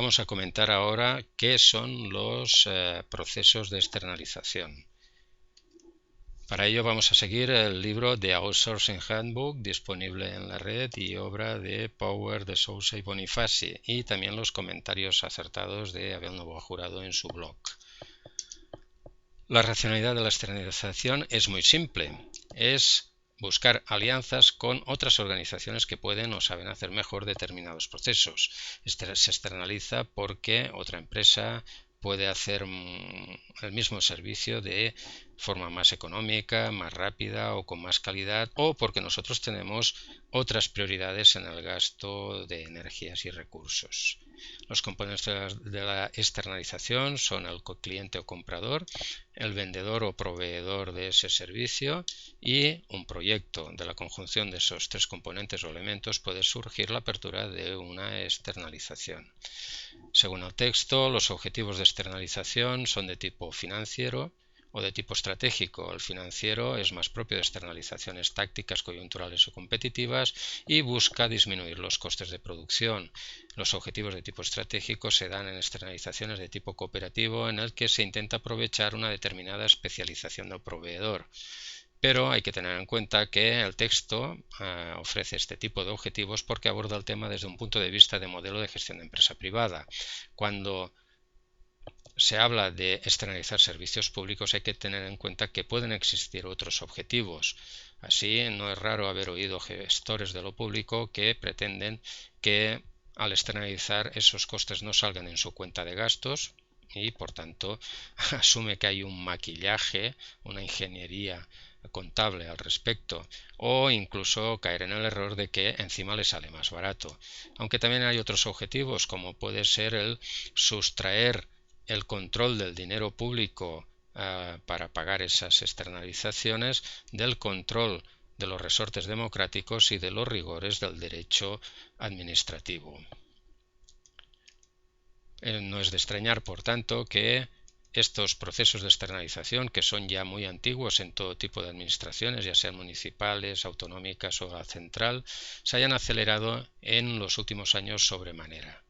Vamos a comentar ahora qué son los procesos de externalización. Para ello vamos a seguir el libro The Outsourcing Handbook, disponible en la red, y obra de Power, de Sousa y Bonifaci, y también los comentarios acertados de Abel Novoa Jurado en su blog. La racionalidad de la externalización es muy simple, es buscar alianzas con otras organizaciones que pueden o saben hacer mejor determinados procesos. Se externaliza porque otra empresa puede hacer el mismo servicio de forma más económica, más rápida o con más calidad, o porque nosotros tenemos otras prioridades en el gasto de energías y recursos. Los componentes de la externalización son el cliente o comprador, el vendedor o proveedor de ese servicio y un proyecto. De la conjunción de esos tres componentes o elementos puede surgir la apertura de una externalización. Según el texto, los objetivos de externalización son de tipo financiero o de tipo estratégico. El financiero es más propio de externalizaciones tácticas, coyunturales o competitivas y busca disminuir los costes de producción. Los objetivos de tipo estratégico se dan en externalizaciones de tipo cooperativo, en el que se intenta aprovechar una determinada especialización del proveedor. Pero hay que tener en cuenta que el texto ofrece este tipo de objetivos porque aborda el tema desde un punto de vista de modelo de gestión de empresa privada. Cuando se habla de externalizar servicios públicos, hay que tener en cuenta que pueden existir otros objetivos. Así, no es raro haber oído gestores de lo público que pretenden que al externalizar esos costes no salgan en su cuenta de gastos y, por tanto, asume que hay un maquillaje, una ingeniería contable al respecto, o incluso caer en el error de que encima le sale más barato. Aunque también hay otros objetivos, como puede ser el sustraer el control del dinero público para pagar esas externalizaciones del control de los resortes democráticos y de los rigores del derecho administrativo. No es de extrañar, por tanto, que estos procesos de externalización, que son ya muy antiguos en todo tipo de administraciones, ya sean municipales, autonómicas o la central, se hayan acelerado en los últimos años sobremanera.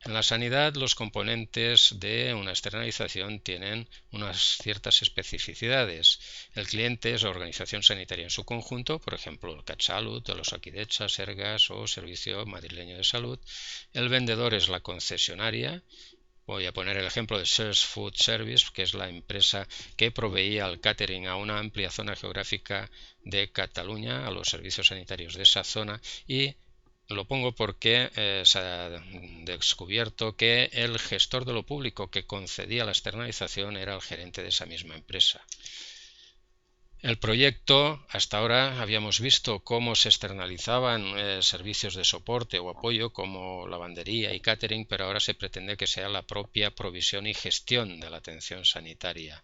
En la sanidad, los componentes de una externalización tienen unas ciertas especificidades. El cliente es la organización sanitaria en su conjunto, por ejemplo, el CatSalut, los Osakidecha, Sergas o Servicio Madrileño de Salud. El vendedor es la concesionaria. Voy a poner el ejemplo de Sears Food Service, que es la empresa que proveía el catering a una amplia zona geográfica de Cataluña, a los servicios sanitarios de esa zona, y lo pongo porque se ha descubierto que el gestor de lo público que concedía la externalización era el gerente de esa misma empresa. El proyecto, hasta ahora habíamos visto cómo se externalizaban servicios de soporte o apoyo como lavandería y catering, pero ahora se pretende que sea la propia provisión y gestión de la atención sanitaria.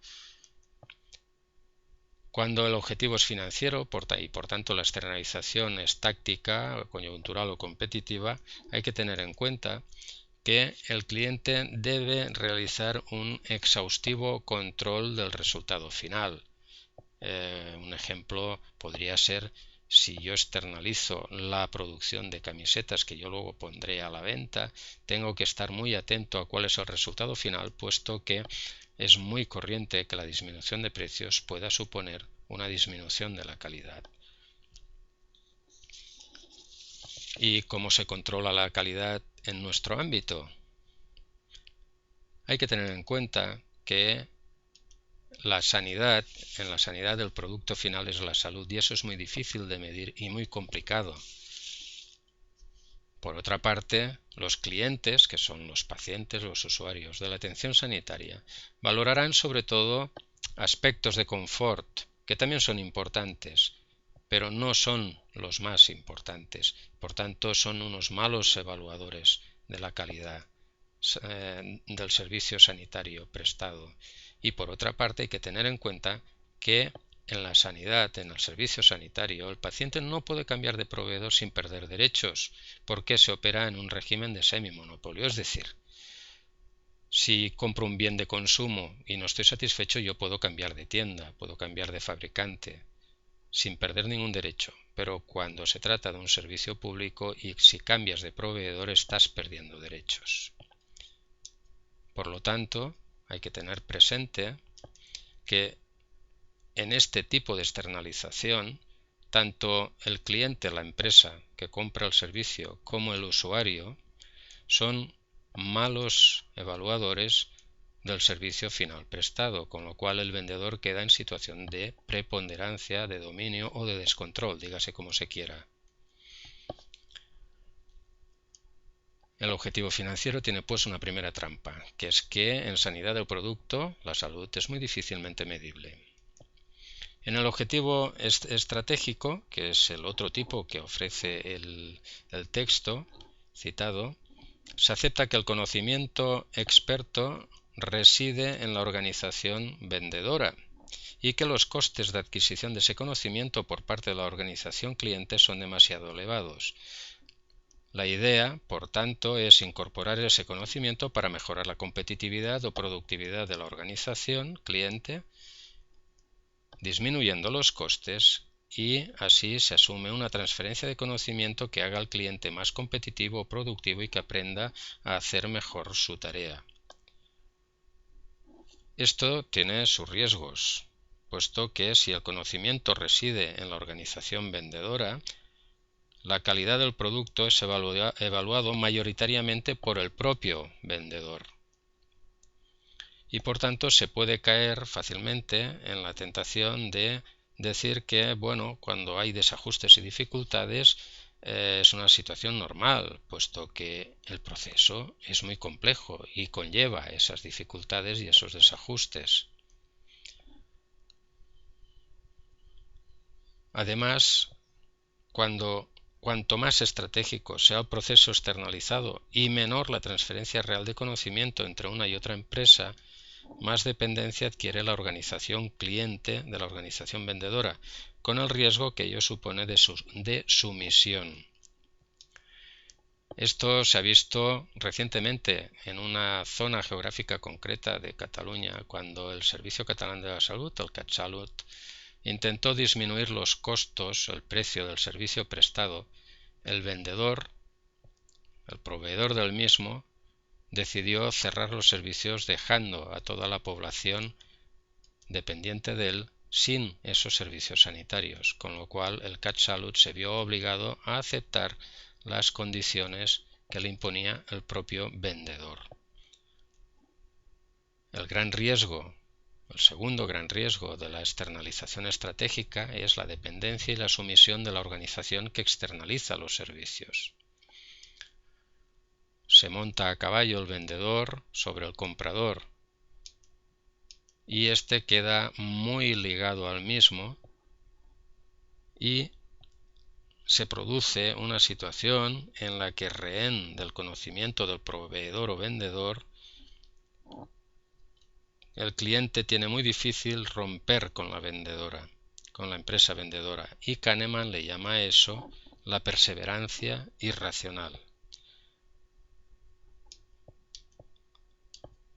Cuando el objetivo es financiero y por tanto la externalización es táctica, coyuntural o competitiva, hay que tener en cuenta que el cliente debe realizar un exhaustivo control del resultado final. Un ejemplo podría ser: si yo externalizo la producción de camisetas que yo luego pondré a la venta, tengo que estar muy atento a cuál es el resultado final, puesto que es muy corriente que la disminución de precios pueda suponer una disminución de la calidad. ¿Y cómo se controla la calidad en nuestro ámbito? Hay que tener en cuenta que en la sanidad el producto final es la salud, y eso es muy difícil de medir y muy complicado. Por otra parte, los clientes, que son los pacientes, los usuarios de la atención sanitaria, valorarán sobre todo aspectos de confort, que también son importantes, pero no son los más importantes. Por tanto, son unos malos evaluadores de la calidad del servicio sanitario prestado. Y por otra parte, hay que tener en cuenta que en la sanidad, en el servicio sanitario, el paciente no puede cambiar de proveedor sin perder derechos, porque se opera en un régimen de semimonopolio. Es decir, si compro un bien de consumo y no estoy satisfecho, yo puedo cambiar de tienda, puedo cambiar de fabricante. sin perder ningún derecho, pero cuando se trata de un servicio público y si cambias de proveedor estás perdiendo derechos. Por lo tanto, hay que tener presente que en este tipo de externalización, tanto el cliente, la empresa que compra el servicio, como el usuario son malos evaluadores del servicio final prestado, con lo cual el vendedor queda en situación de preponderancia, de dominio o de descontrol, dígase como se quiera. El objetivo financiero tiene pues una primera trampa, que es que en sanidad del producto la salud es muy difícilmente medible. En el objetivo estratégico, que es el otro tipo que ofrece el texto citado, se acepta que el conocimiento experto reside en la organización vendedora y que los costes de adquisición de ese conocimiento por parte de la organización cliente son demasiado elevados. La idea, por tanto, es incorporar ese conocimiento para mejorar la competitividad o productividad de la organización cliente, disminuyendo los costes, y así se asume una transferencia de conocimiento que haga al cliente más competitivo o productivo y que aprenda a hacer mejor su tarea. Esto tiene sus riesgos, puesto que si el conocimiento reside en la organización vendedora, la calidad del producto es evaluado mayoritariamente por el propio vendedor. Y por tanto se puede caer fácilmente en la tentación de decir que, bueno, cuando hay desajustes y dificultades es una situación normal, puesto que el proceso es muy complejo y conlleva esas dificultades y esos desajustes. Además, cuanto más estratégico sea el proceso externalizado y menor la transferencia real de conocimiento entre una y otra empresa, más dependencia adquiere la organización cliente de la organización vendedora, con el riesgo que ello supone de sumisión. Esto se ha visto recientemente en una zona geográfica concreta de Cataluña, cuando el Servicio Catalán de la Salud, el CatSalut, intentó disminuir los costos, el precio del servicio prestado. El vendedor, el proveedor del mismo, decidió cerrar los servicios dejando a toda la población dependiente de él sin esos servicios sanitarios, con lo cual el CatSalut se vio obligado a aceptar las condiciones que le imponía el propio vendedor. El segundo gran riesgo de la externalización estratégica es la dependencia y la sumisión de la organización que externaliza los servicios. Se monta a caballo el vendedor sobre el comprador y éste queda muy ligado al mismo y se produce una situación en la que, rehén del conocimiento del proveedor o vendedor, el cliente tiene muy difícil romper con la empresa vendedora, y Kahneman le llama a eso la perseverancia irracional.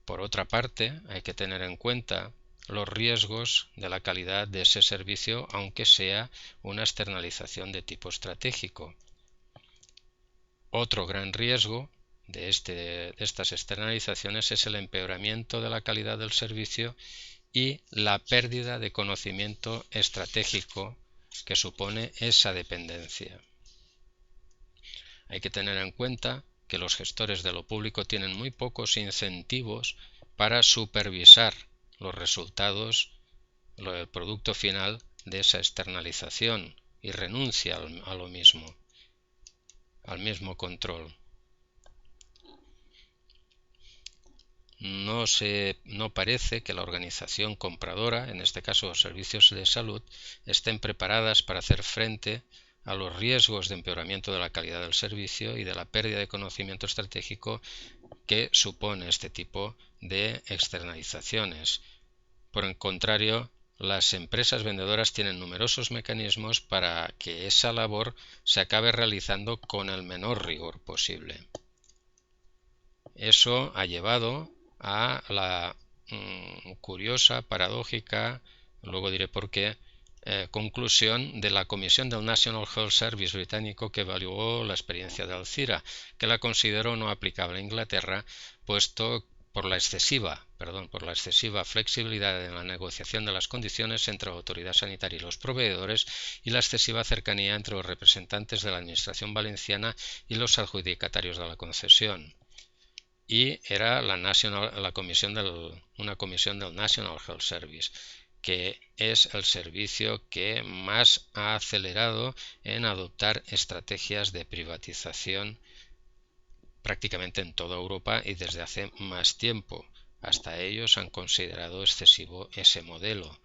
Por otra parte, hay que tener en cuenta los riesgos de la calidad de ese servicio, aunque sea una externalización de tipo estratégico. Otro gran riesgo de estas externalizaciones es el empeoramiento de la calidad del servicio y la pérdida de conocimiento estratégico que supone esa dependencia. Hay que tener en cuenta que los gestores de lo público tienen muy pocos incentivos para supervisar los resultados, el producto final de esa externalización, y renuncia a lo mismo, al mismo control. No parece que la organización compradora, en este caso los servicios de salud, estén preparadas para hacer frente a los riesgos de empeoramiento de la calidad del servicio y de la pérdida de conocimiento estratégico que supone este tipo de externalizaciones. Por el contrario, las empresas vendedoras tienen numerosos mecanismos para que esa labor se acabe realizando con el menor rigor posible. Eso ha llevado a la curiosa, paradójica, luego diré por qué, conclusión de la comisión del National Health Service británico que evaluó la experiencia de Alcira, que la consideró no aplicable a Inglaterra, puesto por la excesiva flexibilidad en la negociación de las condiciones entre la autoridad sanitaria y los proveedores y la excesiva cercanía entre los representantes de la Administración valenciana y los adjudicatarios de la concesión. Y era una comisión del National Health Service, que es el servicio que más ha acelerado en adoptar estrategias de privatización prácticamente en toda Europa y desde hace más tiempo. Hasta ellos han considerado excesivo ese modelo.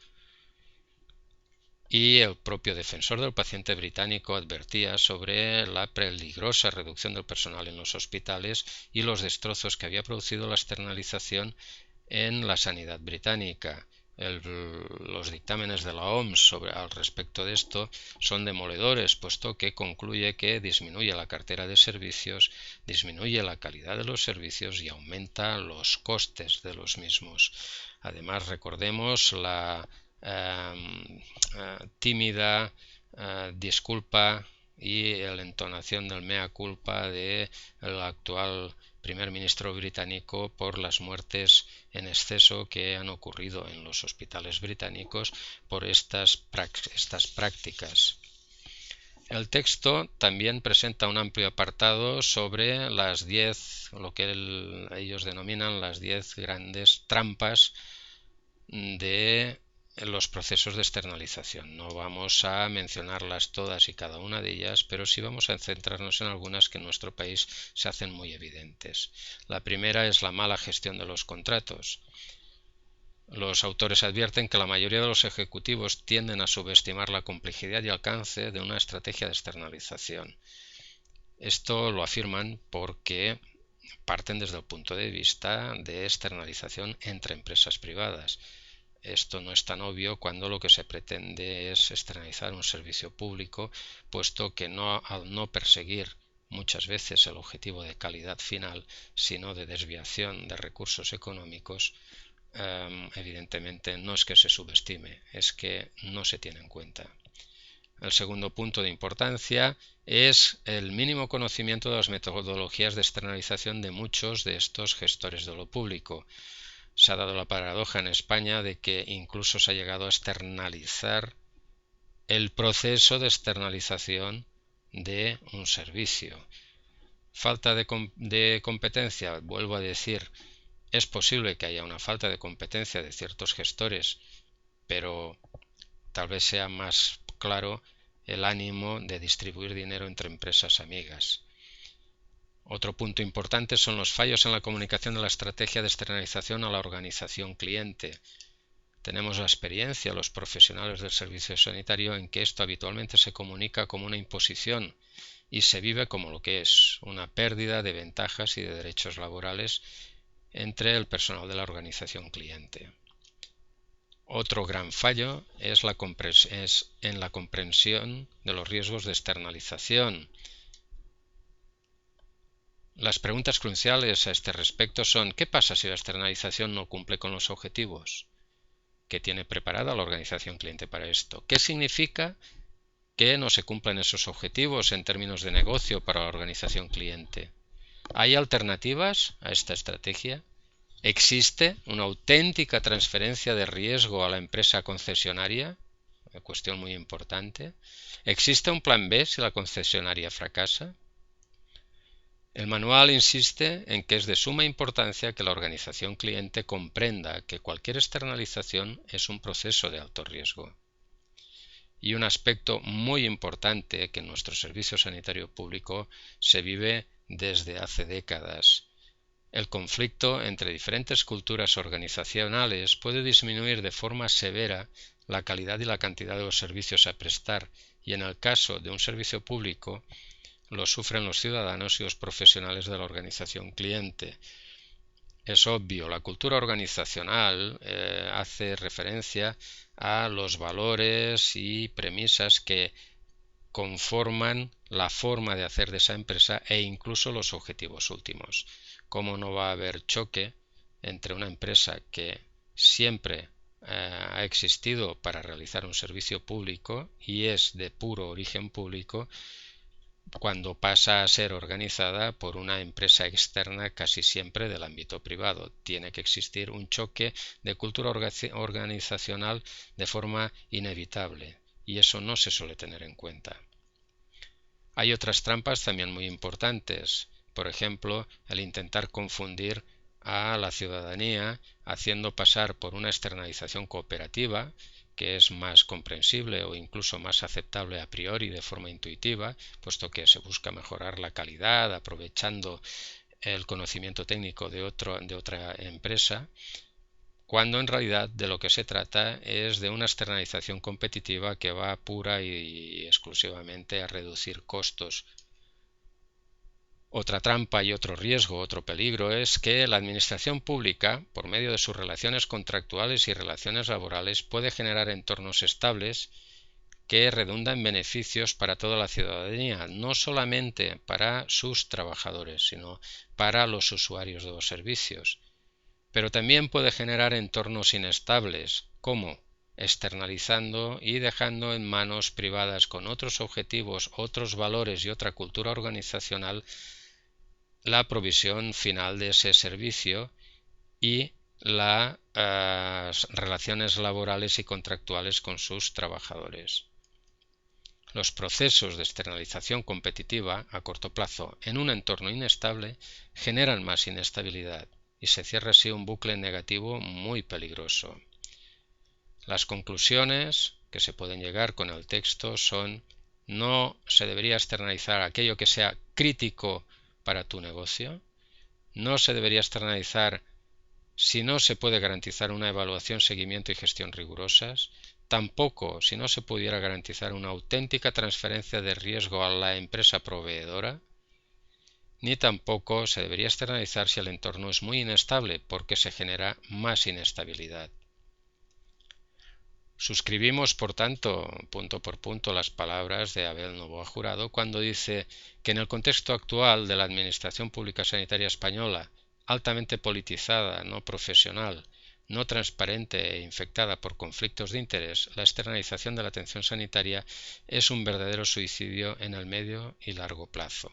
Y el propio defensor del paciente británico advertía sobre la peligrosa reducción del personal en los hospitales y los destrozos que había producido la externalización en la sanidad británica. Los dictámenes de la OMS al respecto de esto son demoledores, puesto que concluye que disminuye la cartera de servicios, disminuye la calidad de los servicios y aumenta los costes de los mismos. Además, recordemos la tímida disculpa y la entonación del mea culpa del actual primer ministro británico por las muertes en exceso que han ocurrido en los hospitales británicos por estas prácticas. El texto también presenta un amplio apartado sobre las 10, lo que ellos denominan las 10 grandes trampas de los procesos de externalización. No vamos a mencionarlas todas y cada una de ellas, pero sí vamos a centrarnos en algunas que en nuestro país se hacen muy evidentes. La primera es la mala gestión de los contratos. Los autores advierten que la mayoría de los ejecutivos tienden a subestimar la complejidad y alcance de una estrategia de externalización. Esto lo afirman porque parten desde el punto de vista de externalización entre empresas privadas. Esto no es tan obvio cuando lo que se pretende es externalizar un servicio público, puesto que al no perseguir muchas veces el objetivo de calidad final, sino de desviación de recursos económicos, evidentemente no es que se subestime, es que no se tiene en cuenta. El segundo punto de importancia es el mínimo conocimiento de las metodologías de externalización de muchos de estos gestores de lo público. Se ha dado la paradoja en España de que incluso se ha llegado a externalizar el proceso de externalización de un servicio. Falta de competencia, vuelvo a decir, es posible que haya una falta de competencia de ciertos gestores, pero tal vez sea más claro el ánimo de distribuir dinero entre empresas amigas. Otro punto importante son los fallos en la comunicación de la estrategia de externalización a la organización cliente. Tenemos la experiencia, los profesionales del servicio sanitario, en que esto habitualmente se comunica como una imposición y se vive como lo que es, una pérdida de ventajas y de derechos laborales entre el personal de la organización cliente. Otro gran fallo es en la comprensión de los riesgos de externalización. Las preguntas cruciales a este respecto son: ¿qué pasa si la externalización no cumple con los objetivos? ¿Qué tiene preparada la organización cliente para esto? ¿Qué significa que no se cumplan esos objetivos en términos de negocio para la organización cliente? ¿Hay alternativas a esta estrategia? ¿Existe una auténtica transferencia de riesgo a la empresa concesionaria? Una cuestión muy importante. ¿Existe un plan B si la concesionaria fracasa? El manual insiste en que es de suma importancia que la organización cliente comprenda que cualquier externalización es un proceso de alto riesgo. Y un aspecto muy importante que en nuestro servicio sanitario público se vive desde hace décadas. El conflicto entre diferentes culturas organizacionales puede disminuir de forma severa la calidad y la cantidad de los servicios a prestar, y en el caso de un servicio público lo sufren los ciudadanos y los profesionales de la organización cliente. Es obvio, la cultura organizacional hace referencia a los valores y premisas que conforman la forma de hacer de esa empresa e incluso los objetivos últimos. ¿Cómo no va a haber choque entre una empresa que siempre ha existido para realizar un servicio público y es de puro origen público cuando pasa a ser organizada por una empresa externa casi siempre del ámbito privado. Tiene que existir un choque de cultura organizacional de forma inevitable y eso no se suele tener en cuenta. Hay otras trampas también muy importantes, por ejemplo, el intentar confundir a la ciudadanía haciendo pasar por una externalización cooperativa, que es más comprensible o incluso más aceptable a priori de forma intuitiva, puesto que se busca mejorar la calidad aprovechando el conocimiento técnico de otra empresa, cuando en realidad de lo que se trata es de una externalización competitiva que va pura y exclusivamente a reducir costos. Otra trampa y otro riesgo, otro peligro es que la administración pública, por medio de sus relaciones contractuales y relaciones laborales, puede generar entornos estables que redundan en beneficios para toda la ciudadanía, no solamente para sus trabajadores, sino para los usuarios de los servicios. Pero también puede generar entornos inestables, como externalizando y dejando en manos privadas con otros objetivos, otros valores y otra cultura organizacional la provisión final de ese servicio y las relaciones laborales y contractuales con sus trabajadores. Los procesos de externalización competitiva a corto plazo en un entorno inestable generan más inestabilidad y se cierra así un bucle negativo muy peligroso. Las conclusiones que se pueden llegar con el texto son: no se debería externalizar aquello que sea crítico para tu negocio, no se debería externalizar si no se puede garantizar una evaluación, seguimiento y gestión rigurosas, tampoco si no se pudiera garantizar una auténtica transferencia de riesgo a la empresa proveedora, ni tampoco se debería externalizar si el entorno es muy inestable porque se genera más inestabilidad. Suscribimos, por tanto, punto por punto, las palabras de Abel Novoa Jurado cuando dice que en el contexto actual de la Administración Pública Sanitaria Española, altamente politizada, no profesional, no transparente e infectada por conflictos de interés, la externalización de la atención sanitaria es un verdadero suicidio en el medio y largo plazo.